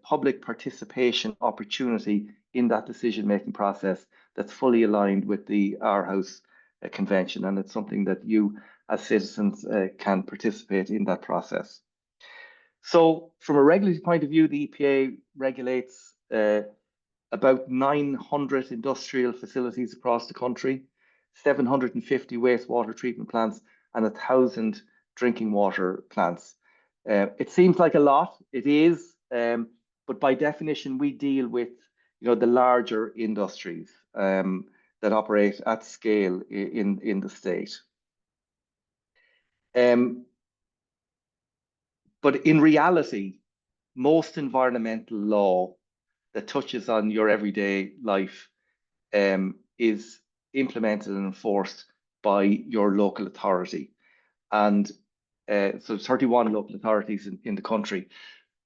public participation opportunity in that decision-making process that's fully aligned with the Aarhus Convention. And it's something that you as citizens can participate in that process. So from a regulatory point of view, the EPA regulates about 900 industrial facilities across the country, 750 wastewater treatment plants, and 1,000 drinking water plants. It seems like a lot, it is, but by definition, we deal with the larger industries that operate at scale in the state. But in reality, most environmental law that touches on your everyday life is implemented and enforced by your local authority. And so 31 local authorities in the country.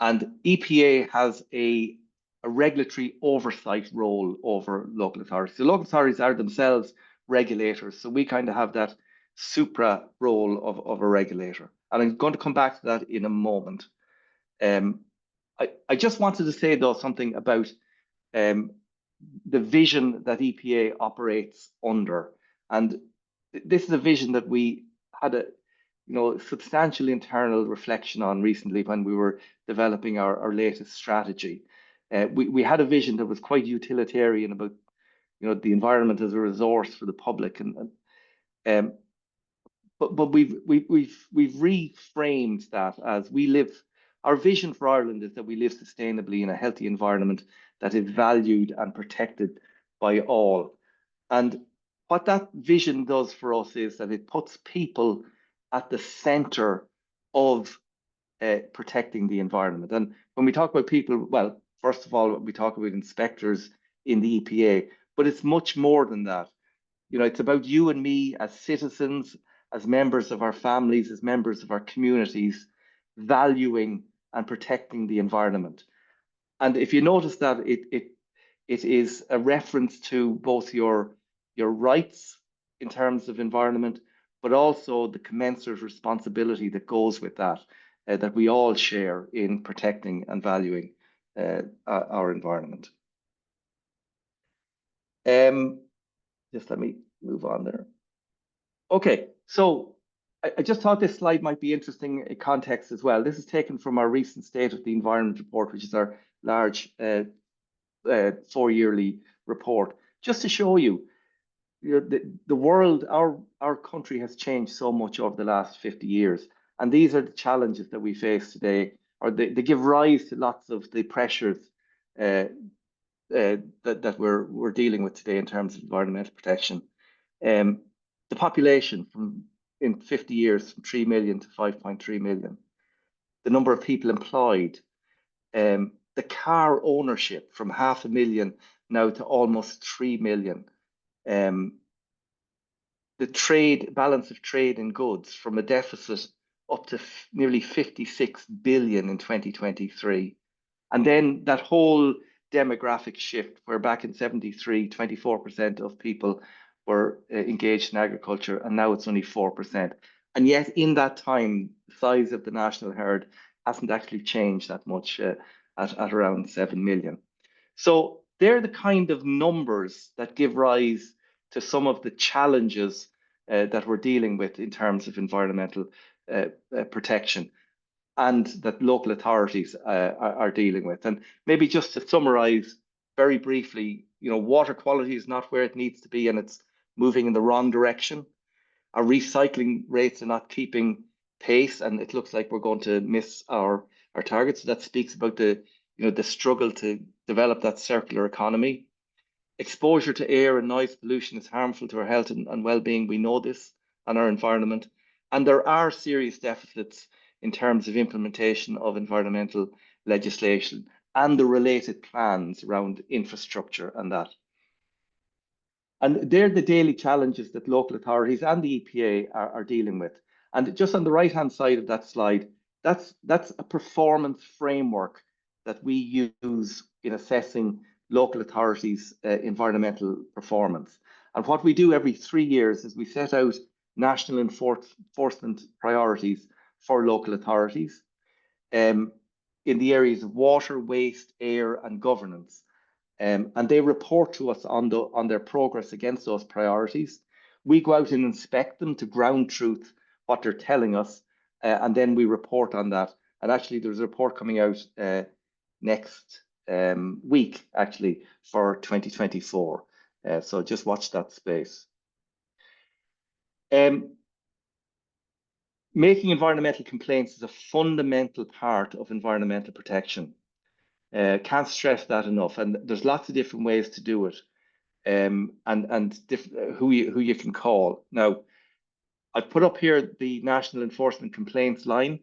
And EPA has a regulatory oversight role over local authorities. The local authorities are themselves regulators. So we kind of have that supra role of a regulator. And I'm going to come back to that in a moment. I just wanted to say, though, something about the vision that EPA operates under. And this is a vision that we had a substantial internal reflection on recently when we were developing our latest strategy. We had a vision that was quite utilitarian about the environment as a resource for the public, but we've reframed that as we live. Our vision for Ireland is that we live sustainably in a healthy environment that is valued and protected by all. And what that vision does for us is that it puts people at the center of protecting the environment. And when we talk about people, well, first of all, we talk about inspectors in the EPA, but it's much more than that. It's about you and me as citizens, as members of our families, as members of our communities, valuing and protecting the environment. And if you notice that it is a reference to both your rights in terms of environment, but also the commensurate responsibility that goes with that, that we all share in protecting and valuing our environment. Just let me move on there. Okay, so I just thought this slide might be interesting in context as well. This is taken from our recent State of the Environment report, which is our large 4-yearly report, just to show you, the world, our country has changed so much over the last 50 years. And these are the challenges that we face today, or they give rise to lots of the pressures that we're dealing with today in terms of environmental protection. The population in 50 years from 3 million to 5.3 million. The number of people employed. The car ownership from 500,000 now to almost 3 million. The balance of trade in goods from a deficit up to nearly 56 billion in 2023. And then that whole demographic shift, where back in 73, 24% of people were engaged in agriculture, and now it's only 4%. And yet in that time, the size of the national herd hasn't actually changed that much at around 7 million. So they're the kind of numbers that give rise to some of the challenges that we're dealing with in terms of environmental protection, and that local authorities are dealing with. And maybe just to summarize very briefly, water quality is not where it needs to be, and it's moving in the wrong direction. Our recycling rates are not keeping pace, and it looks like we're going to miss our targets. So that speaks about the struggle to develop that circular economy. Exposure to air and noise pollution is harmful to our health and well-being. We know this, and our environment. And there are serious deficits in terms of implementation of environmental legislation and the related plans around infrastructure and that. And they're the daily challenges that local authorities and the EPA are dealing with. And just on the right-hand side of that slide, that's a performance framework that we use in assessing local authorities' environmental performance. And what we do every 3 years is we set out national enforcement priorities for local authorities in the areas of water, waste, air, and governance. And they report to us on their progress against those priorities. We go out and inspect them to ground truth what they're telling us, and then we report on that. And actually, there's a report coming out next week, actually, for 2024. So just watch that space. Making environmental complaints is a fundamental part of environmental protection. Can't stress that enough. And there's lots of different ways to do it, and who you can call. Now, I've put up here the National Enforcement Complaints line,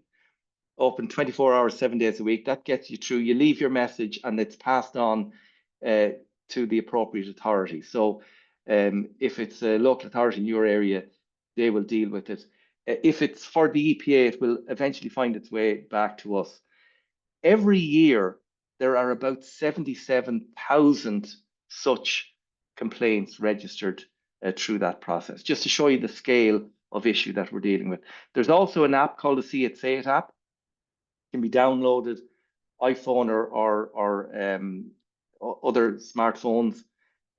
open 24 hours, 7 days a week. That gets you through. You leave your message and it's passed on to the appropriate authority. So If it's a local authority in your area, they will deal with it. If it's for the EPA, it will eventually find its way back to us. Every year, there are about 77,000 such complaints registered through that process, just to show you the scale of issue that we're dealing with. There's also an app called the See It, Say It app. It can be downloaded, iPhone or other smartphones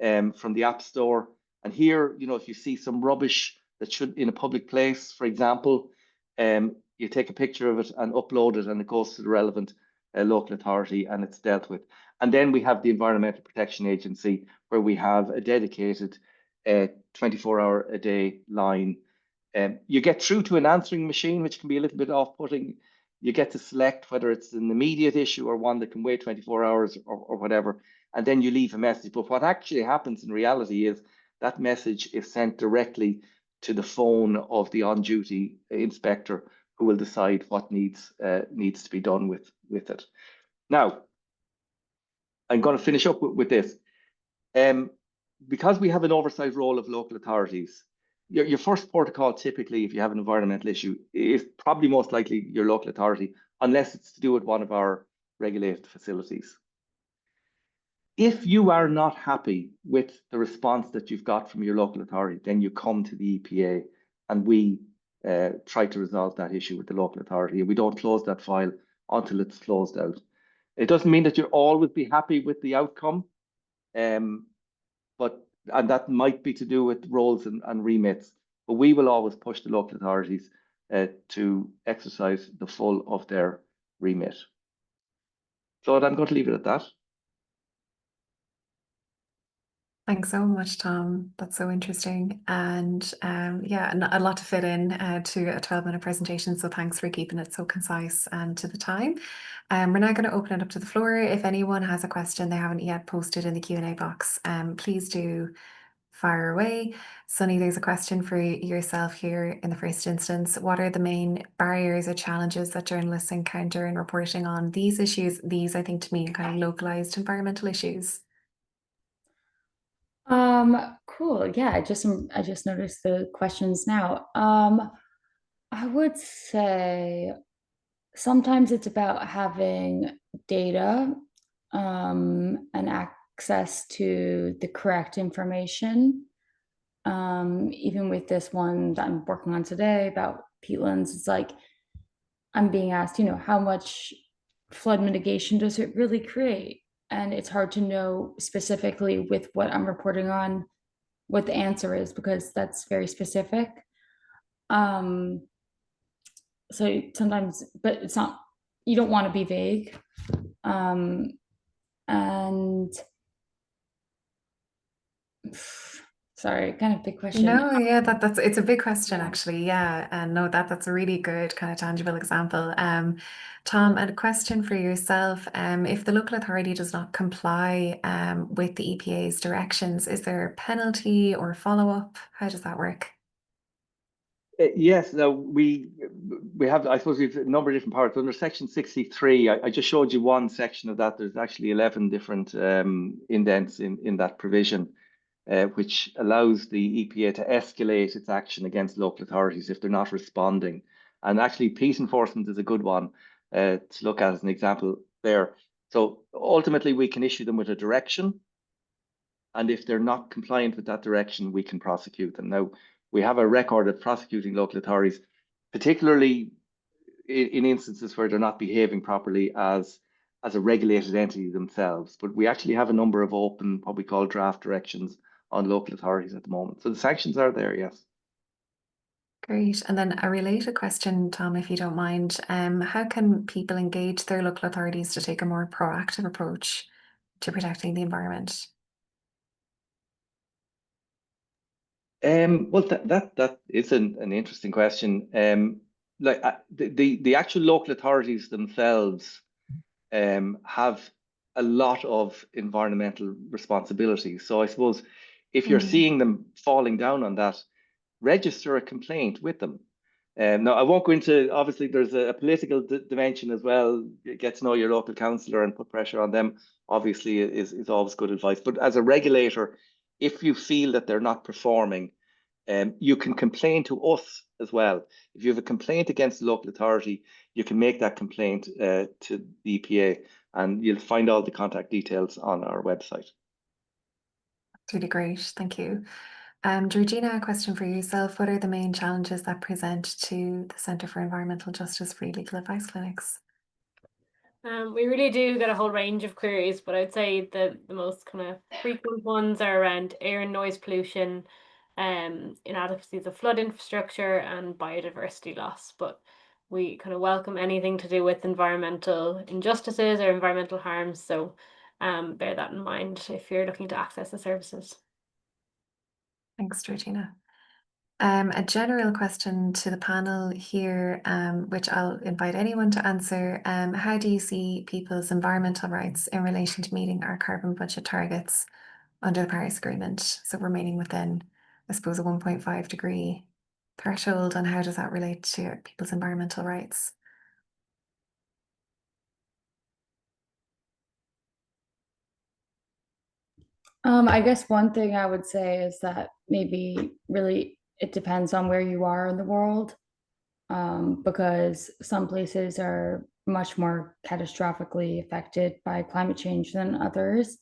from the App Store. And here, if you see some rubbish that should in a public place, for example, you take a picture of it and upload it, and it goes to the relevant local authority, and it's dealt with. And then we have the Environmental Protection Agency, where we have a dedicated 24-hour-a-day line. You get through to an answering machine, which can be a little bit off-putting. You get to select whether it's an immediate issue or one that can wait 24 hours or whatever, and then you leave a message. But what actually happens in reality is that message is sent directly to the phone of the on-duty inspector, who will decide what needs to be done with it. Now, I'm going to finish up with this. Because we have an oversight role of local authorities, your first port of call, typically, if you have an environmental issue, is probably most likely your local authority, unless it's to do with one of our regulated facilities. If you are not happy with the response that you've got from your local authority, then you come to the EPA, and we try to resolve that issue with the local authority. We don't close that file until it's closed out. It doesn't mean that you'll always be happy with the outcome, and that might be to do with roles and remits, but we will always push the local authorities to exercise the full of their remit. So I'm going to leave it at that. Thanks so much, Tom. That's so interesting. And yeah, a lot to fit in to a 12-minute presentation. So thanks for keeping it so concise and to the time. We're now going to open it up to the floor. If anyone has a question they haven't yet posted in the Q&A box, please do fire away. Sunny, there's a question for yourself here in the first instance. What are the main barriers or challenges that journalists encounter in reporting on these issues? These, I think, to me, are kind of localized environmental issues. Cool. Yeah, I just noticed the questions now. I would say sometimes it's about having data and access to the correct information. Even with this one that I'm working on today about peatlands, it's like I'm being asked, how much flood mitigation does it really create? And it's hard to know specifically with what I'm reporting on what the answer is, because that's very specific. So sometimes, but it's not, you don't want to be vague. And sorry, kind of big question. No, yeah, it's a big question actually. Yeah, and no, that's a really good kind of tangible example. Tom, a question for yourself. If the local authority does not comply with the EPA's directions, is there a penalty or follow-up? How does that work? Yes, now we have, I suppose, we've a number of different parts. Under Section 63, I just showed you one section of that. There's actually 11 different indents in that provision, which allows the EPA to escalate its action against local authorities if they're not responding. And actually, peace enforcement is a good one to look at as an example there. So ultimately, we can issue them with a direction, and if they're not compliant with that direction, we can prosecute them. Now, we have a record of prosecuting local authorities, particularly in instances where they're not behaving properly as a regulated entity themselves. But we actually have a number of open, what we call draft directions on local authorities at the moment. So the sanctions are there, yes. Great. And then a related question, Tom, if you don't mind, how can people engage their local authorities to take a more proactive approach to protecting the environment? Well, that is an interesting question. Like the actual local authorities themselves have a lot of environmental responsibility. So I suppose if you're seeing them falling down on that, register a complaint with them. Now, I won't go into, obviously, there's a political dimension as well. Get to know your local councillor and put pressure on them, obviously, is always good advice. But as a regulator, if you feel that they're not performing, you can complain to us as well. If you have a complaint against the local authority, you can make that complaint to the EPA, and you'll find all the contact details on our website. That's really great. Thank you. Georgina, a question for yourself. What are the main challenges that present to the Centre for Environmental Justice Free Legal Advice Clinics? We really do get a whole range of queries, but I'd say the most kind of frequent ones are around air and noise pollution, inadequacies of flood infrastructure, and biodiversity loss. But we kind of welcome anything to do with environmental injustices or environmental harms. So bear that in mind if you're looking to access the services. Thanks, Georgina. A general question to the panel here, which I'll invite anyone to answer. How do you see people's environmental rights in relation to meeting our carbon budget targets under the Paris Agreement? So remaining within, I suppose, a 1.5 degree threshold, and how does that relate to people's environmental rights? I guess one thing I would say is that maybe really it depends on where you are in the world, because some places are much more catastrophically affected by climate change than others,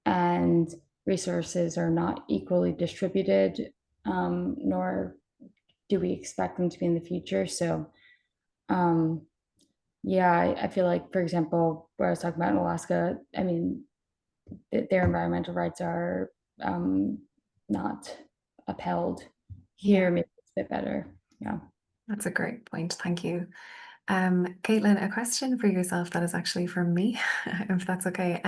and resources are not equally distributed, nor do we expect them to be in the future. So yeah, I feel like, for example, where I was talking about in Alaska, I mean, their environmental rights are not upheld. Here, maybe it's a bit better. Yeah. That's a great point. Thank you. Caitlin, a question for yourself that is actually from me, if that's okay.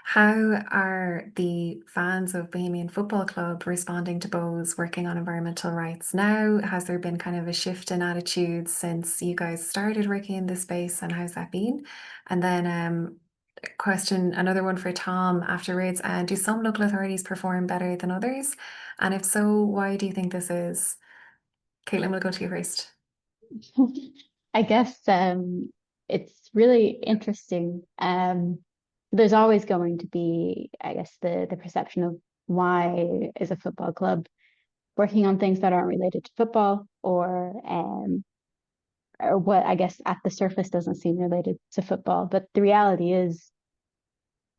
How are the fans of Bohemian Football Club responding to Bo's working on environmental rights now? Has there been kind of a shift in attitudes since you guys started working in this space, and how's that been? And then another one for Tom afterwards. Do some local authorities perform better than others? And if so, why do you think this is? Caitlin, we'll go to you first. I guess it's really interesting. There's always going to be, I guess, the perception of why is a football club working on things that aren't related to football, or what I guess at the surface doesn't seem related to football. But the reality is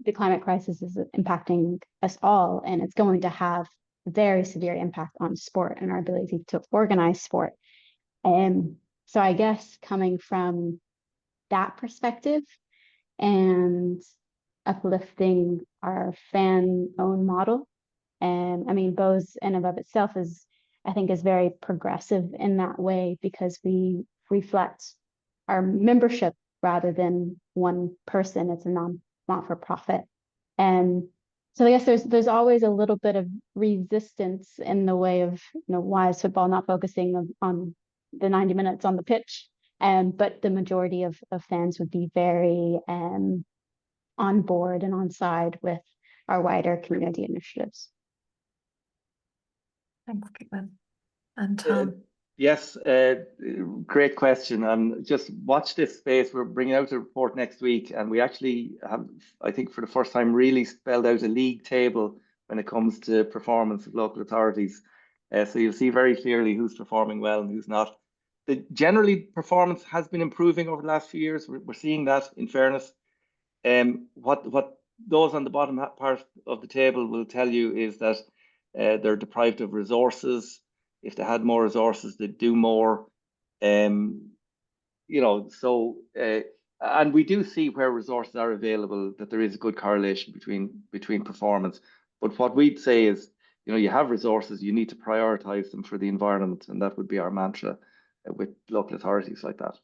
the climate crisis is impacting us all, and it's going to have very severe impact on sport and our ability to organize sport. So I guess coming from that perspective and uplifting our fan-owned model, I mean, Bo's in and of itself is, I think, is very progressive in that way, because we reflect our membership rather than one person. It's a not-for-profit. And so I guess there's always a little bit of resistance in the way of, why is football not focusing on the 90 minutes on the pitch? But the majority of fans would be very on board and on side with our wider community initiatives. Thanks, Caitlin. And Tom. Yes, great question. And just watch this space. We're bringing out a report next week, and we actually have, I think, for the first time, really spelled out a league table when it comes to performance of local authorities. So you'll see very clearly who's performing well and who's not. Generally, performance has been improving over the last few years. We're seeing that, in fairness. What those on the bottom part of the table will tell you is that they're deprived of resources. If they had more resources, they'd do more. And we do see where resources are available that there is a good correlation between performance. But what we'd say is, you have resources, you need to prioritize them for the environment, and that would be our mantra with local authorities like that.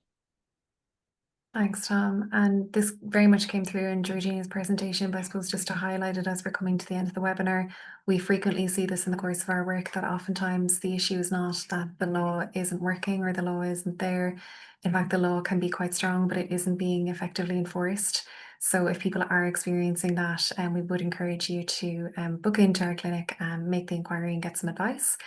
Thanks, Tom. And this very much came through in Georgina's presentation, but I suppose just to highlight it as we're coming to the end of the webinar, we frequently see this in the course of our work, that oftentimes the issue is not that the law isn't working or the law isn't there. In fact, the law can be quite strong, but it isn't being effectively enforced. So if people are experiencing that, we would encourage you to book into our clinic and make the inquiry and get some advice.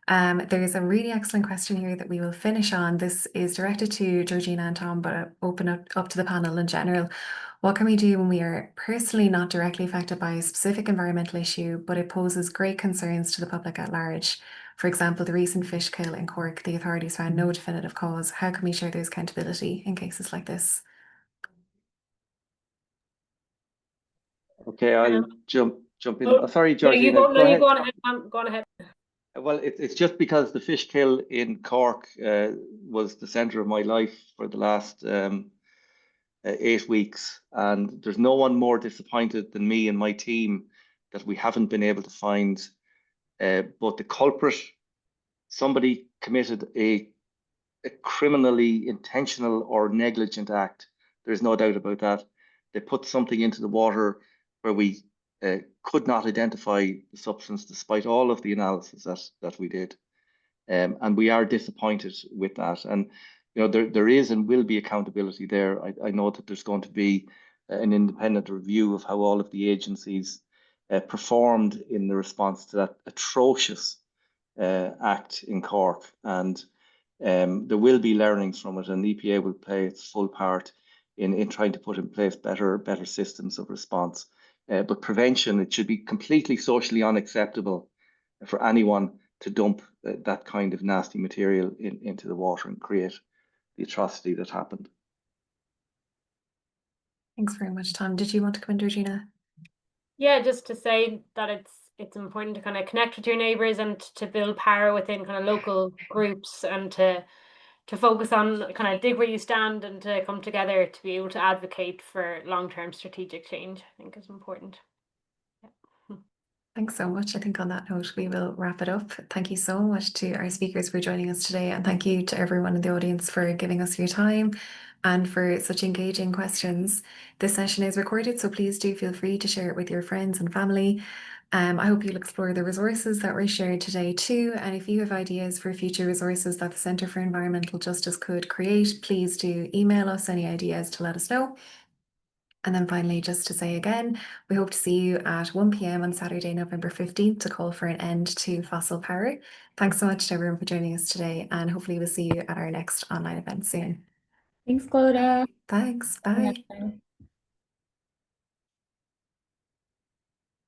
There's a really excellent question here that we will finish on. This is directed to Georgina and Tom, but open up to the panel in general. What can we do when we are personally not directly affected by a specific environmental issue, but it poses great concerns to the public at large? For example, the recent fish kill in Cork, the authorities found no definitive cause. How can we share there's accountability in cases like this? Okay, I'll jump in. Oh, Oh, sorry, no, you Georgina, go. No, go you ahead. go on ahead. Go on ahead. Well, it's just because the fish kill in Cork was the centre of my life for the last 8 weeks, and there's no one more disappointed than me and my team that we haven't been able to find both the culprit. Somebody committed a criminally intentional or negligent act. There's no doubt about that. They put something into the water where we could not identify the substance despite all of the analysis that we did. And we are disappointed with that. And there is and will be accountability there. I know that there's going to be an independent review of how all of the agencies performed in the response to that atrocious act in Cork. And there will be learnings from it, and the EPA will play its full part in trying to put in place better systems of response. But prevention, it should be completely socially unacceptable for anyone to dump that kind of nasty material into the water and create the atrocity that happened. Thanks very much, Tom. Did you want to come in, Georgina? Yeah, just to say that it's important to kind of connect with your neighbours and to build power within kind of local groups, and to focus on kind of dig where you stand and to come together to be able to advocate for long-term strategic change, I think is important. Yeah. Thanks so much. I think on that note, we will wrap it up. Thank you so much to our speakers for joining us today. And thank you to everyone in the audience for giving us your time and for such engaging questions. This session is recorded, so please do feel free to share it with your friends and family. I hope you'll explore the resources that were shared today too. And if you have ideas for future resources that the Centre for Environmental Justice could create, please do email us any ideas to let us know. And then finally, just to say again, we hope to see you at 1 p.m. on Saturday, November 15th to call for an end to fossil power. Thanks so much to everyone for joining us today, and hopefully we'll see you at our next online event soon. Thanks, Clodagh. Thanks. Bye. Bye.